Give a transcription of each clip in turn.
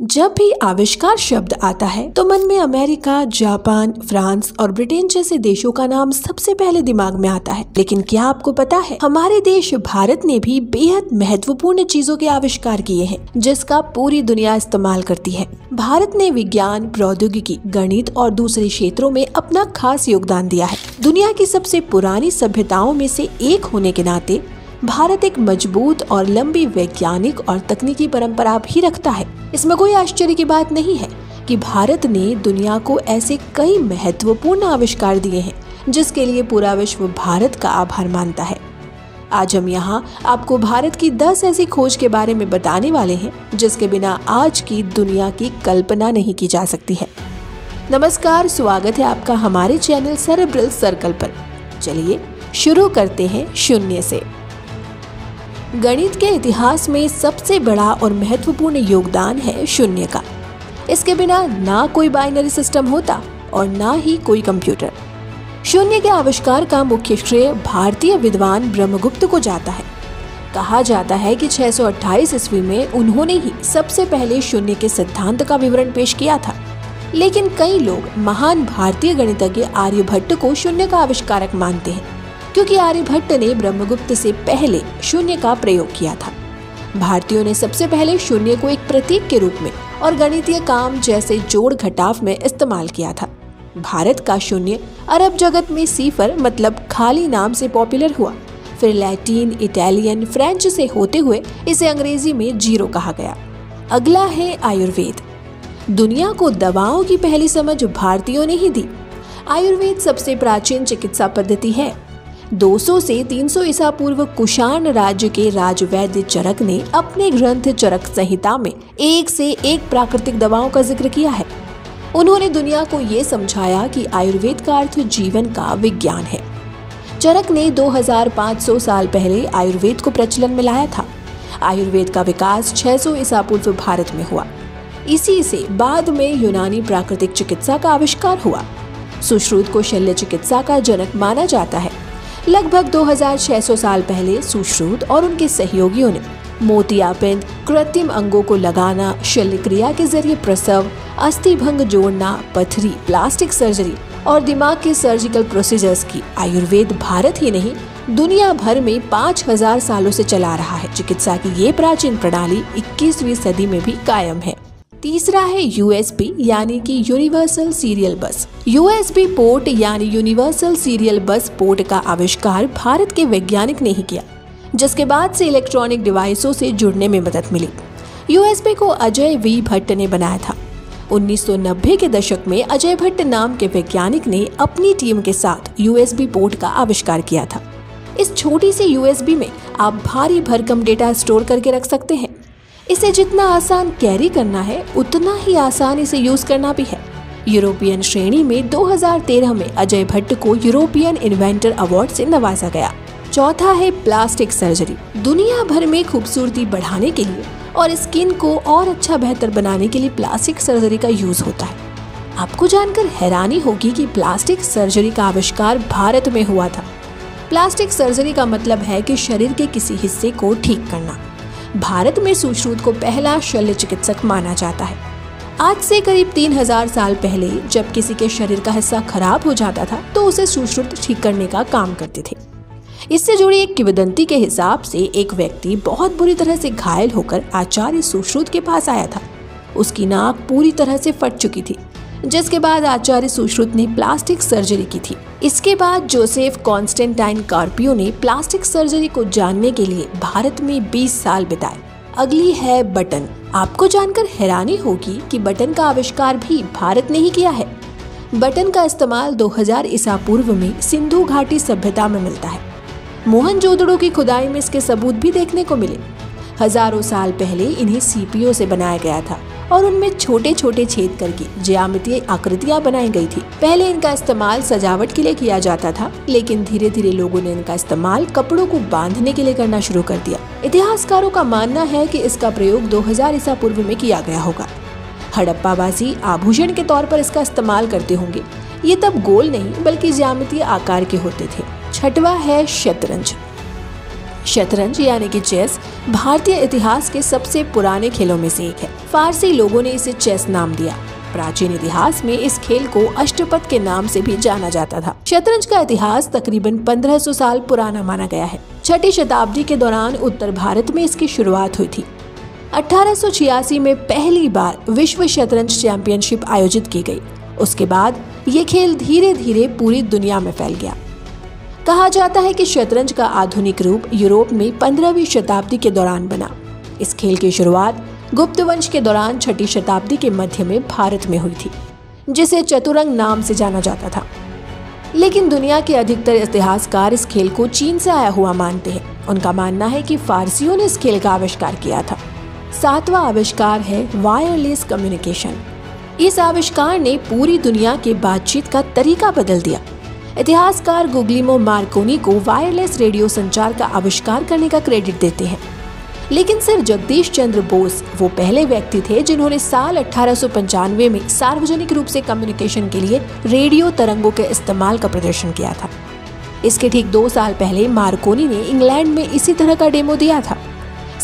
जब भी आविष्कार शब्द आता है तो मन में अमेरिका, जापान, फ्रांस और ब्रिटेन जैसे देशों का नाम सबसे पहले दिमाग में आता है। लेकिन क्या आपको पता है, हमारे देश भारत ने भी बेहद महत्वपूर्ण चीजों के आविष्कार किए हैं जिसका पूरी दुनिया इस्तेमाल करती है। भारत ने विज्ञान, प्रौद्योगिकी, गणित और दूसरे क्षेत्रों में अपना खास योगदान दिया है। दुनिया की सबसे पुरानी सभ्यताओं में से एक होने के नाते भारत एक मजबूत और लंबी वैज्ञानिक और तकनीकी परंपरा भी रखता है। इसमें कोई आश्चर्य की बात नहीं है कि भारत ने दुनिया को ऐसे कई महत्वपूर्ण आविष्कार दिए हैं जिसके लिए पूरा विश्व भारत का आभार मानता है। आज हम यहाँ आपको भारत की 10 ऐसी खोज के बारे में बताने वाले हैं जिसके बिना आज की दुनिया की कल्पना नहीं की जा सकती है। नमस्कार, स्वागत है आपका हमारे चैनल सेरेब्रल सर्कल पर। चलिए शुरू करते हैं शून्य से। गणित के इतिहास में सबसे बड़ा और महत्वपूर्ण योगदान है शून्य का। इसके बिना ना कोई बाइनरी सिस्टम होता और ना ही कोई कंप्यूटर। शून्य के आविष्कार का मुख्य श्रेय भारतीय विद्वान ब्रह्मगुप्त को जाता है। कहा जाता है कि 628 ईस्वी में उन्होंने ही सबसे पहले शून्य के सिद्धांत का विवरण पेश किया था। लेकिन कई लोग महान भारतीय गणितज्ञ आर्यभट्ट को शून्य का आविष्कारक मानते हैं क्योंकि आर्यभट्ट ने ब्रह्मगुप्त से पहले शून्य का प्रयोग किया था। भारतीयों ने सबसे पहले शून्य को एक प्रतीक के रूप में और गणितीय काम जैसे जोड़ घटाव में इस्तेमाल किया था। भारत का शून्य अरब जगत में सिफर मतलब खाली नाम से पॉपुलर हुआ। फिर लैटिन, इटालियन, फ्रेंच से होते हुए इसे अंग्रेजी में जीरो कहा गया। अगला है आयुर्वेद। दुनिया को दवाओं की पहली समझ भारतीयों ने ही दी। आयुर्वेद सबसे प्राचीन चिकित्सा पद्धति है। 200 से 300 ईसा पूर्व कुषाण राज्य के राजवैद्य चरक ने अपने ग्रंथ चरक संहिता में एक से एक प्राकृतिक दवाओं का जिक्र किया है। उन्होंने दुनिया को ये समझाया कि आयुर्वेद का अर्थ जीवन का विज्ञान है। चरक ने 2500 साल पहले आयुर्वेद को प्रचलन में लाया था। आयुर्वेद का विकास 600 ईसा पूर्व भारत में हुआ। इसी से बाद में यूनानी प्राकृतिक चिकित्सा का आविष्कार हुआ। सुश्रुत को शल्य चिकित्सा का जनक माना जाता है। लगभग 2600 साल पहले सुश्रुत और उनके सहयोगियों ने मोतियाबिंद, कृत्रिम अंगों को लगाना, शल्य क्रिया के जरिए प्रसव, अस्थि भंग जोड़ना, पथरी, प्लास्टिक सर्जरी और दिमाग के सर्जिकल प्रोसीजर्स की। आयुर्वेद भारत ही नहीं दुनिया भर में 5000 सालों से चला रहा है। चिकित्सा की ये प्राचीन प्रणाली 21वीं सदी में भी कायम है। तीसरा है यूएसबी यानी कि यूनिवर्सल सीरियल बस। यूएसबी पोर्ट यानी यूनिवर्सल सीरियल बस पोर्ट का आविष्कार भारत के वैज्ञानिक ने ही किया, जिसके बाद से इलेक्ट्रॉनिक डिवाइसों से जुड़ने में मदद मिली। यूएसबी को अजय वी भट्ट ने बनाया था। 1990 के दशक में अजय भट्ट नाम के वैज्ञानिक ने अपनी टीम के साथ यूएसबी पोर्ट का आविष्कार किया था। इस छोटी सी यूएसबी में आप भारी भरकम डेटा स्टोर करके रख सकते हैं। इसे जितना आसान कैरी करना है उतना ही आसान इसे यूज करना भी है। यूरोपियन श्रेणी में 2013 में अजय भट्ट को यूरोपियन इन्वेंटर अवार्ड से नवाजा गया। चौथा है प्लास्टिक सर्जरी। दुनिया भर में खूबसूरती बढ़ाने के लिए और स्किन को और अच्छा बेहतर बनाने के लिए प्लास्टिक सर्जरी का यूज होता है। आपको जानकर हैरानी होगी कि प्लास्टिक सर्जरी का आविष्कार भारत में हुआ था। प्लास्टिक सर्जरी का मतलब है कि शरीर के किसी हिस्से को ठीक करना। भारत में सुश्रुत को पहला शल्य चिकित्सक माना जाता है। आज से करीब 3000 साल पहले जब किसी के शरीर का हिस्सा खराब हो जाता था तो उसे सुश्रुत ठीक करने का काम करते थे। इससे जुड़ी एक किंवदंती के हिसाब से एक व्यक्ति बहुत बुरी तरह से घायल होकर आचार्य सुश्रुत के पास आया था। उसकी नाक पूरी तरह से फट चुकी थी, जिसके बाद आचार्य सुश्रुत ने प्लास्टिक सर्जरी की थी। इसके बाद जोसेफ कॉन्स्टेंटाइन कार्पियो ने प्लास्टिक सर्जरी को जानने के लिए भारत में 20 साल बिताए। अगली है बटन। आपको जानकर हैरानी होगी कि बटन का आविष्कार भी भारत ने ही किया है। बटन का इस्तेमाल 2000 ईसा पूर्व में सिंधु घाटी सभ्यता में मिलता है। मोहनजोदड़ो की खुदाई में इसके सबूत भी देखने को मिले। हजारों साल पहले इन्हें सीपियों से बनाया गया था और उनमें छोटे छोटे छेद करके ज्यामितीय आकृतियां बनाई गई थी। पहले इनका इस्तेमाल सजावट के लिए किया जाता था, लेकिन धीरे धीरे लोगों ने इनका इस्तेमाल कपड़ों को बांधने के लिए करना शुरू कर दिया। इतिहासकारों का मानना है कि इसका प्रयोग 2000 ईसा पूर्व में किया गया होगा। हड़प्पावासी आभूषण के तौर पर इसका इस्तेमाल करते होंगे। ये तब गोल नहीं बल्कि ज्यामितीय आकार के होते थे। छठवां है शतरंज। शतरंज यानी कि चेस भारतीय इतिहास के सबसे पुराने खेलों में से एक है। फारसी लोगों ने इसे चेस नाम दिया। प्राचीन इतिहास में इस खेल को अष्टपद के नाम से भी जाना जाता था। शतरंज का इतिहास तकरीबन 1500 साल पुराना माना गया है। 6ठी शताब्दी के दौरान उत्तर भारत में इसकी शुरुआत हुई थी। 1886 में पहली बार विश्व शतरंज चैंपियनशिप आयोजित की गई। उसके बाद ये खेल धीरे धीरे पूरी दुनिया में फैल गया। कहा जाता है कि शतरंज का आधुनिक रूप यूरोप में 15वीं शताब्दी के दौरान बना। इस खेल की शुरुआत गुप्त वंश के दौरान 6ठी शताब्दी के मध्य में भारत में हुई थी, जिसे चतुरंग नाम से जाना जाता था। लेकिन दुनिया के अधिकतर इतिहासकार इस खेल को चीन से आया हुआ मानते हैं। उनका मानना है कि फारसियों ने इस खेल का आविष्कार किया था। 7वां आविष्कार है वायरलेस कम्युनिकेशन। इस आविष्कार ने पूरी दुनिया के बातचीत का तरीका बदल दिया। इतिहासकार गुग्लिमो मार्कोनी को वायरलेस रेडियो संचार का आविष्कार करने का क्रेडिट देते हैं। लेकिन सर जगदीश चंद्र बोस वो पहले व्यक्ति थे जिन्होंने साल 1895 में सार्वजनिक रूप से कम्युनिकेशन के लिए रेडियो तरंगों के इस्तेमाल का प्रदर्शन किया था। इसके ठीक 2 साल पहले मार्कोनी ने इंग्लैंड में इसी तरह का डेमो दिया था।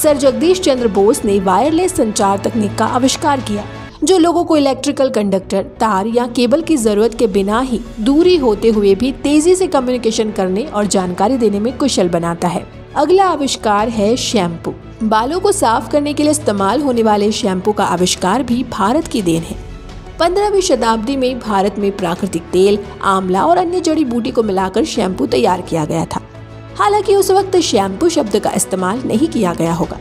सर जगदीश चंद्र बोस ने वायरलेस संचार तकनीक का आविष्कार किया, जो लोगों को इलेक्ट्रिकल कंडक्टर, तार या केबल की जरूरत के बिना ही दूरी होते हुए भी तेजी से कम्युनिकेशन करने और जानकारी देने में कुशल बनाता है। अगला आविष्कार है शैम्पू। बालों को साफ करने के लिए इस्तेमाल होने वाले शैम्पू का आविष्कार भी भारत की देन है। 15वीं शताब्दी में भारत में प्राकृतिक तेल, आंवला और अन्य जड़ी बूटी को मिलाकर शैम्पू तैयार किया गया था। हालांकि उस वक्त शैम्पू शब्द का इस्तेमाल नहीं किया गया होगा।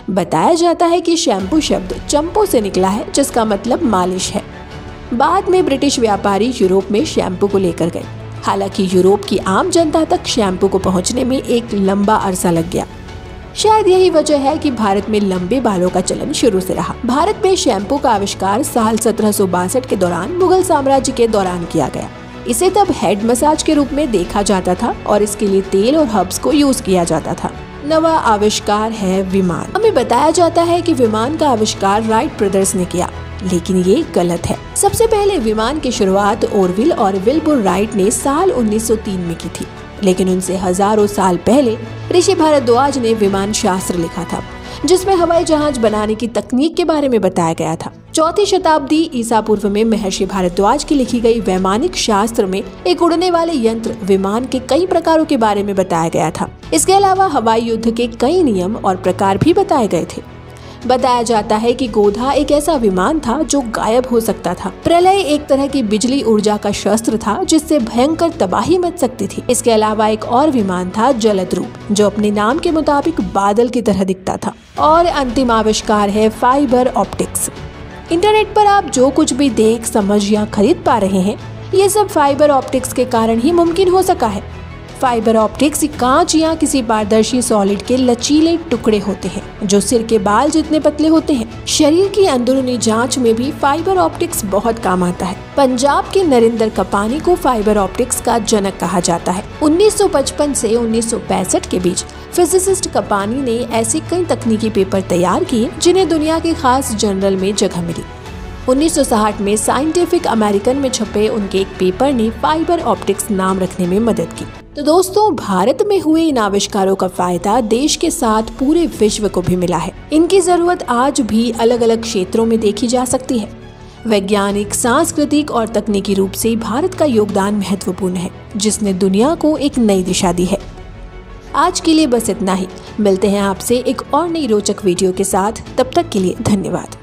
बताया जाता है कि शैम्पू शब्द चंपो से निकला है, जिसका मतलब मालिश है। बाद में ब्रिटिश व्यापारी यूरोप में शैम्पू को लेकर गए। हालांकि यूरोप की आम जनता तक शैम्पू को पहुंचने में एक लंबा अरसा लग गया। शायद यही वजह है कि भारत में लंबे बालों का चलन शुरू से रहा। भारत में शैम्पू का आविष्कार साल 1762 के दौरान मुगल साम्राज्य के दौरान किया गया। इसे तब हेड मसाज के रूप में देखा जाता था और इसके लिए तेल और हर्ब्स को यूज किया जाता था। नवा आविष्कार है विमान। हमें बताया जाता है कि विमान का आविष्कार राइट ब्रदर्स ने किया, लेकिन ये गलत है। सबसे पहले विमान की शुरुआत ओरविल और विल्बुर राइट ने साल 1903 में की थी, लेकिन उनसे हजारों साल पहले ऋषि भारद्वाज ने विमान शास्त्र लिखा था, जिसमें हवाई जहाज बनाने की तकनीक के बारे में बताया गया था। 4ठी शताब्दी ईसा पूर्व में महर्षि भारद्वाज की लिखी गई वैमानिक शास्त्र में एक उड़ने वाले यंत्र विमान के कई प्रकारों के बारे में बताया गया था। इसके अलावा हवाई युद्ध के कई नियम और प्रकार भी बताए गए थे। बताया जाता है कि गोधा एक ऐसा विमान था जो गायब हो सकता था। प्रलय एक तरह की बिजली ऊर्जा का शस्त्र था जिससे भयंकर तबाही मच सकती थी। इसके अलावा एक और विमान था जलद्रूप, जो अपने नाम के मुताबिक बादल की तरह दिखता था। और अंतिम आविष्कार है फाइबर ऑप्टिक्स। इंटरनेट पर आप जो कुछ भी देख, समझ या खरीद पा रहे हैं, ये सब फाइबर ऑप्टिक्स के कारण ही मुमकिन हो सका है। फाइबर ऑप्टिक्स कांच या किसी पारदर्शी सॉलिड के लचीले टुकड़े होते हैं जो सिर के बाल जितने पतले होते हैं। शरीर की अंदरूनी जांच में भी फाइबर ऑप्टिक्स बहुत काम आता है। पंजाब के नरेंद्र कपानी को फाइबर ऑप्टिक्स का जनक कहा जाता है। 1955 से 1965 के बीच फिजिसिस्ट कपानी ने ऐसे कई तकनीकी पेपर तैयार किए जिन्हें दुनिया के खास जर्नल में जगह मिली। 1960 में साइंटिफिक अमेरिकन में छपे उनके एक पेपर ने फाइबर ऑप्टिक्स नाम रखने में मदद की। तो दोस्तों, भारत में हुए इन आविष्कारों का फायदा देश के साथ पूरे विश्व को भी मिला है। इनकी जरूरत आज भी अलग अलग क्षेत्रों में देखी जा सकती है। वैज्ञानिक, सांस्कृतिक और तकनीकी रूप से भारत का योगदान महत्वपूर्ण है, जिसने दुनिया को एक नई दिशा दी है। आज के लिए बस इतना ही। मिलते हैं आपसे एक और नई रोचक वीडियो के साथ। तब तक के लिए धन्यवाद।